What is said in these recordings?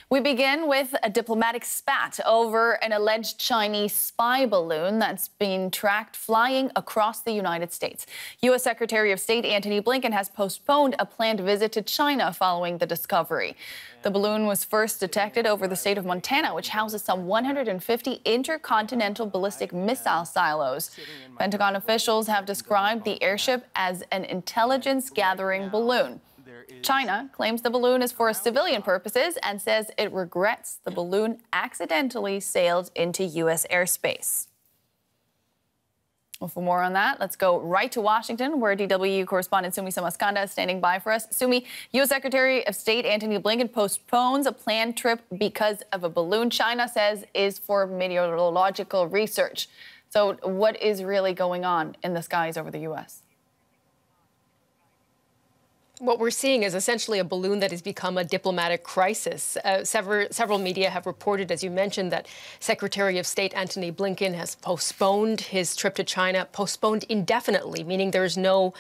We begin with a diplomatic spat over an alleged Chinese spy balloon that's being tracked flying across the United States. U.S. Secretary of State Antony Blinken has postponed a planned visit to China following the discovery. The balloon was first detected over the state of Montana, which houses some 150 intercontinental ballistic missile silos. Pentagon officials have described the airship as an intelligence-gathering balloon. China claims the balloon is for civilian purposes and says it regrets the balloon accidentally sailed into U.S. airspace. Well, for more on that, let's go right to Washington, where DW correspondent Sumi Samaskanda is standing by for us. Sumi, U.S. Secretary of State Antony Blinken postpones a planned trip because of a balloon China says is for meteorological research. So what is really going on in the skies over the U.S.? What we're seeing is essentially a balloon that has become a diplomatic crisis. Several media have reported, as you mentioned, that Secretary of State Antony Blinken has postponed his trip to China, postponed indefinitely, meaning there's no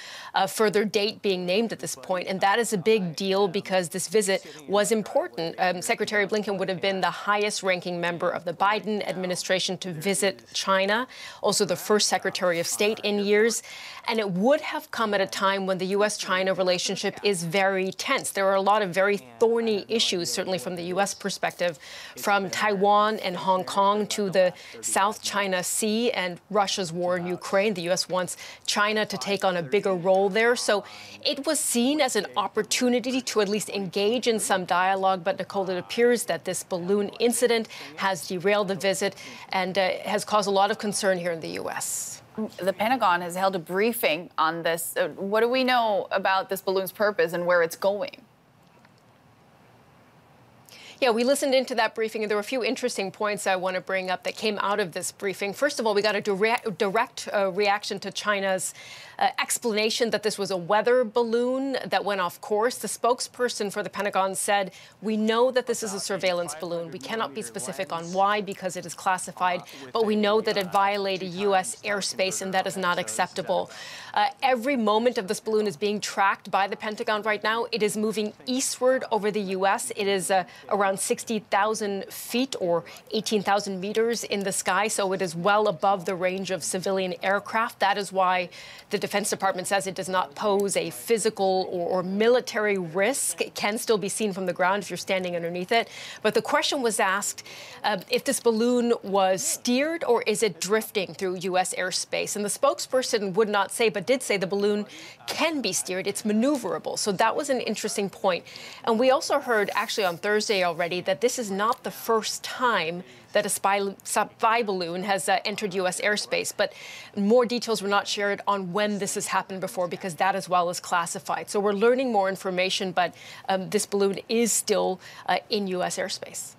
further date being named at this point. And that is a big deal because this visit was important. Secretary Blinken would have been the highest-ranking member of the Biden administration to visit China, also the first Secretary of State in years. And it would have come at a time when the U.S.-China relationship is very tense. There are a lot of very thorny issues, certainly from the U.S. perspective, from Taiwan and Hong Kong to the South China Sea and Russia's war in Ukraine. The U.S. wants China to take on a bigger role there. So it was seen as an opportunity to at least engage in some dialogue. But, Nicole, it appears that this balloon incident has derailed the visit and has caused a lot of concern here in the U.S. The Pentagon has held a briefing on this. What do we know about this balloon's purpose and where it's going? Yeah, we listened into that briefing, and there were a few interesting points I want to bring up that came out of this briefing. First of all, we got a direct reaction to China's explanation that this was a weather balloon that went off course. The spokesperson for the Pentagon said, "We know that this is a surveillance balloon. We cannot be specific on why because it is classified, but we know that it violated U.S. airspace, and that is not acceptable." Every moment of this balloon is being tracked by the Pentagon right now. It is moving eastward over the U.S. It is around 60,000 feet or 18,000 meters in the sky, so it is well above the range of civilian aircraft. That is why the Defense Department says it does not pose a physical or military risk. It can still be seen from the ground if you're standing underneath it. But the question was asked if this balloon was steered or is it drifting through U.S. airspace. And the spokesperson would not say, but did say the balloon can be steered. It's maneuverable. So that was an interesting point. And we also heard, actually on Thursday already, that this is not the first time that a spy balloon has entered U.S. airspace. But more details were not shared on when this has happened before, because that as well is classified. So we're learning more information, but this balloon is still in U.S. airspace.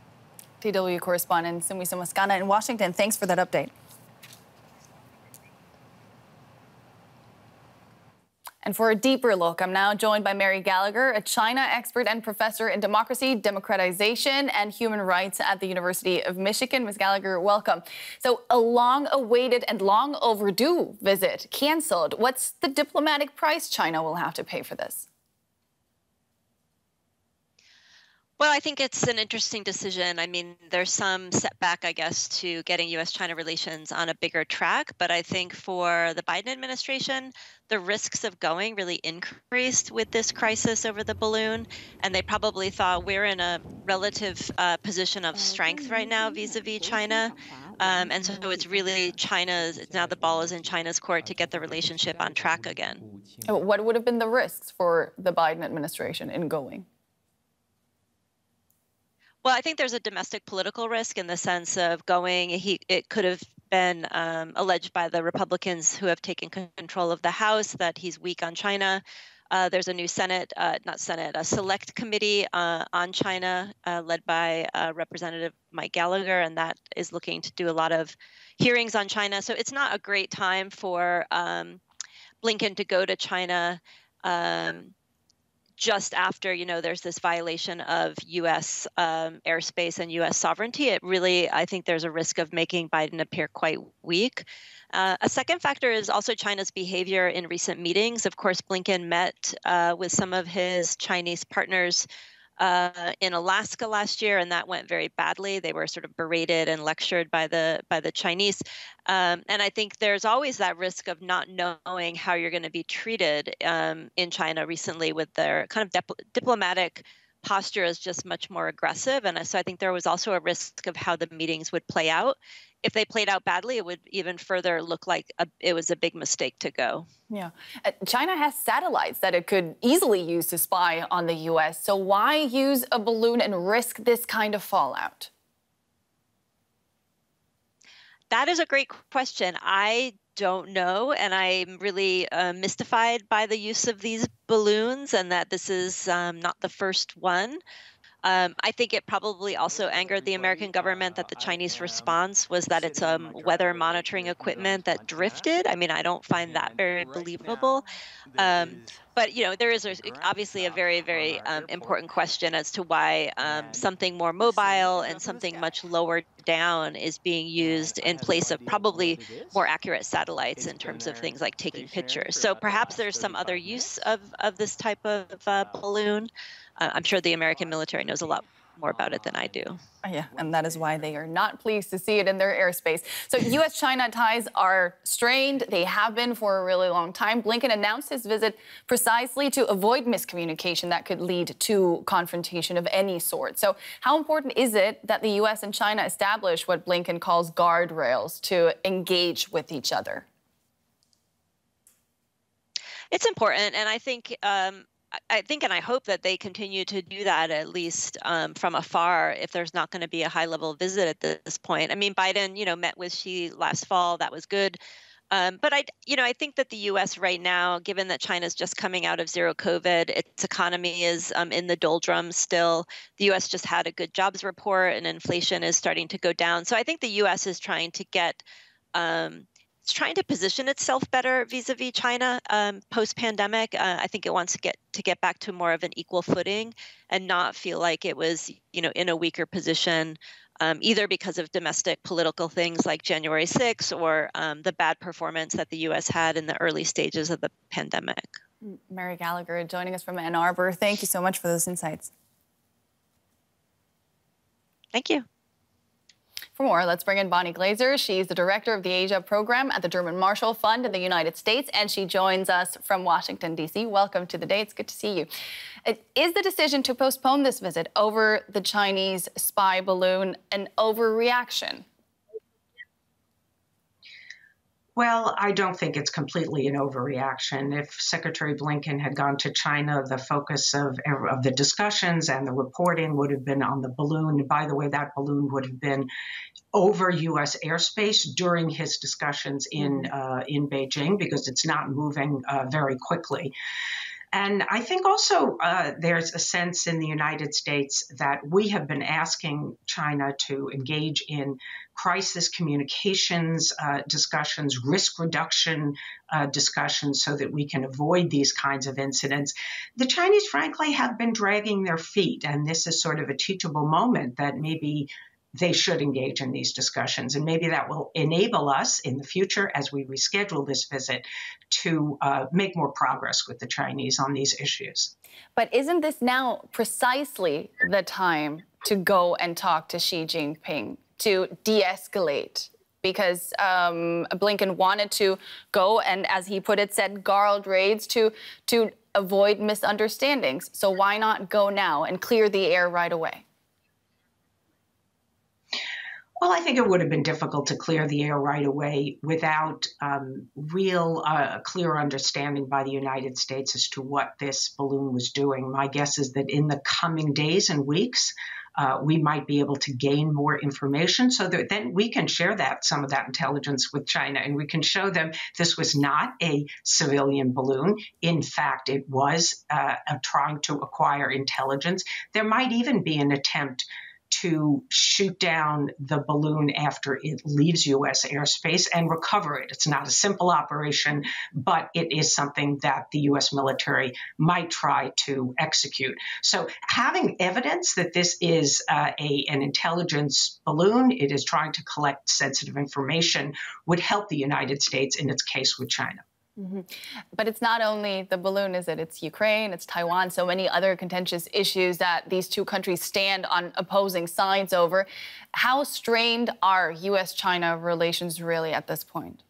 DW correspondent Sumi Samaskanda in Washington, thanks for that update. And for a deeper look, I'm now joined by Mary Gallagher, a China expert and professor in democracy, democratization, and human rights at the University of Michigan. Ms. Gallagher, welcome. So a long-awaited and long overdue visit canceled. What's the diplomatic price China will have to pay for this? Well, I think it's an interesting decision. I mean, there's some setback, I guess, to getting U.S.-China relations on a bigger track. But I think for the Biden administration, the risks of going really increased with this crisis over the balloon. And they probably thought we're in a relative position of strength right now vis-a-vis China. And so it's really now the ball is in China's court to get the relationship on track again. What would have been the risks for the Biden administration in going? Well, I think there's a domestic political risk in the sense of going. It could have been alleged by the Republicans who have taken control of the House that he's weak on China. There's a new a select committee on China led by Representative Mike Gallagher, and that is looking to do a lot of hearings on China. So it's not a great time for Blinken to go to China just after, there's this violation of U.S. airspace and U.S. sovereignty. It really, I think there's a risk of making Biden appear quite weak. A second factor is also China's behavior in recent meetings. Of course, Blinken met with some of his Chinese partners in Alaska last year, and that went very badly. They were sort of berated and lectured by the Chinese. And I think there's always that risk of not knowing how you're going to be treated in China recently, with their kind of diplomatic posture is just much more aggressive. And so I think there was also a risk of how the meetings would play out. If they played out badly, it would even further look like it was a big mistake to go. Yeah. China has satellites that it could easily use to spy on the U.S. So why use a balloon and risk this kind of fallout? That is a great question. I don't know, and I'm really mystified by the use of these balloons, and that this is not the first one. I think it probably also angered the American government that the Chinese response was that it's weather monitoring equipment that drifted. I mean, I don't find that very believable. But, there is obviously a very, very important question as to why something more mobile and something much lower down is being used in place of probably more accurate satellites in terms of things like taking pictures. So perhaps there's some other use of this type of balloon. I'm sure the American military knows a lot more about it than I do. Yeah, and that is why they are not pleased to see it in their airspace. So U.S.-China ties are strained. They have been for a really long time. Blinken announced his visit precisely to avoid miscommunication that could lead to confrontation of any sort. So how important is it that the U.S. and China establish what Blinken calls guardrails to engage with each other? It's important, and I think and I hope that they continue to do that, at least from afar, if there's not going to be a high-level visit at this point. I mean, Biden, met with Xi last fall. That was good. But I think that the U.S. right now, given that China's just coming out of zero COVID, its economy is in the doldrums still. The U.S. just had a good jobs report, and inflation is starting to go down. So I think the U.S. is trying to it's trying to position itself better vis-a-vis China post-pandemic. I think it wants to get back to more of an equal footing and not feel like it was, in a weaker position, either because of domestic political things like January 6th or the bad performance that the U.S. had in the early stages of the pandemic. Mary Gallagher joining us from Ann Arbor. Thank you so much for those insights. Thank you. For more, let's bring in Bonnie Glazer. She's the director of the Asia program at the German Marshall Fund in the United States, and she joins us from Washington, D.C. Welcome to the day. It's good to see you. Is the decision to postpone this visit over the Chinese spy balloon an overreaction? Well, I don't think it's completely an overreaction. If Secretary Blinken had gone to China, the focus of the discussions and the reporting would have been on the balloon. By the way, that balloon would have been over U.S. airspace during his discussions in Beijing, because it's not moving very quickly. And I think also there's a sense in the United States that we have been asking China to engage in crisis communications discussions, risk reduction discussions, so that we can avoid these kinds of incidents. The Chinese, frankly, have been dragging their feet, and this is sort of a teachable moment that maybe they should engage in these discussions. And maybe that will enable us in the future, as we reschedule this visit, to make more progress with the Chinese on these issues. But isn't this now precisely the time to go and talk to Xi Jinping to de-escalate? Because Blinken wanted to go and, as he put it, set guardrails to avoid misunderstandings. So why not go now and clear the air right away? Well, I think it would have been difficult to clear the air right away without real clear understanding by the United States as to what this balloon was doing. My guess is that in the coming days and weeks, we might be able to gain more information so that then we can share some of that intelligence with China, and we can show them this was not a civilian balloon. In fact, it was trying to acquire intelligence. There might even be an attempt to shoot down the balloon after it leaves U.S. airspace and recover it. It's not a simple operation, but it is something that the U.S. military might try to execute. So having evidence that this is an intelligence balloon, it is trying to collect sensitive information, would help the United States in its case with China. But it's not only the balloon, is it? It's Ukraine, it's Taiwan, so many other contentious issues that these two countries stand on opposing sides over. How strained are U.S.-China relations really at this point?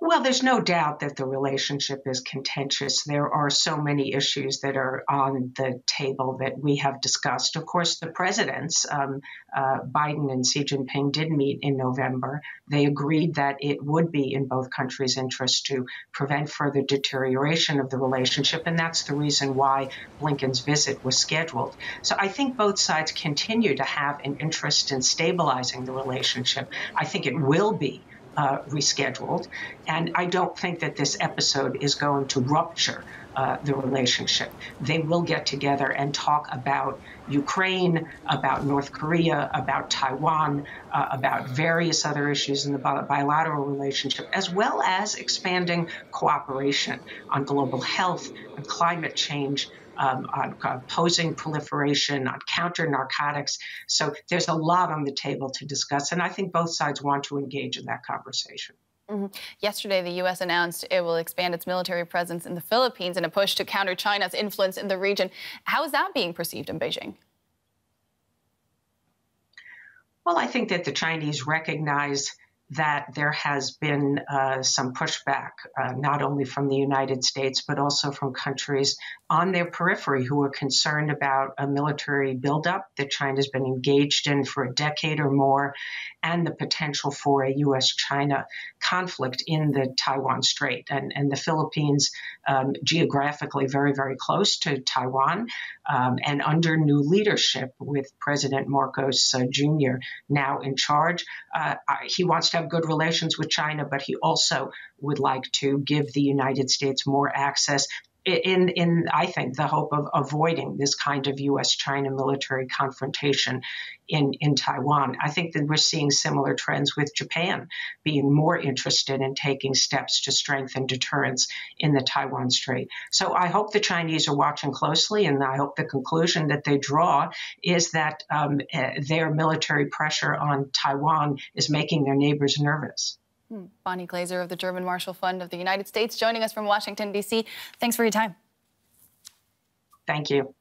Well, there's no doubt that the relationship is contentious. There are so many issues that are on the table that we have discussed. Of course, the presidents, Biden and Xi Jinping, did meet in November. They agreed that it would be in both countries' interest to prevent further deterioration of the relationship, and that's the reason why Blinken's visit was scheduled. So I think both sides continue to have an interest in stabilizing the relationship. I think it will be rescheduled. And I don't think that this episode is going to rupture the relationship. They will get together and talk about Ukraine, about North Korea, about Taiwan, about various other issues in the bilateral relationship, as well as expanding cooperation on global health, on climate change, on opposing proliferation, on counter-narcotics. So there's a lot on the table to discuss, and I think both sides want to engage in that conversation. Yesterday, the U.S. announced it will expand its military presence in the Philippines in a push to counter China's influence in the region. How is that being perceived in Beijing? Well, I think that the Chinese recognize that there has been some pushback, not only from the United States, but also from countries on their periphery who are concerned about a military buildup that China's been engaged in for a decade or more, and the potential for a U.S.-China conflict in the Taiwan Strait. And the Philippines, geographically very, very close to Taiwan, and under new leadership with President Marcos Jr. now in charge. He wants to have good relations with China, but he also would like to give the United States more access in I think, the hope of avoiding this kind of U.S.-China military confrontation in Taiwan. I think that we're seeing similar trends with Japan being more interested in taking steps to strengthen deterrence in the Taiwan Strait. So I hope the Chinese are watching closely, and I hope the conclusion that they draw is that their military pressure on Taiwan is making their neighbors nervous. Bonnie Glazer of the German Marshall Fund of the United States joining us from Washington, D.C. Thanks for your time. Thank you.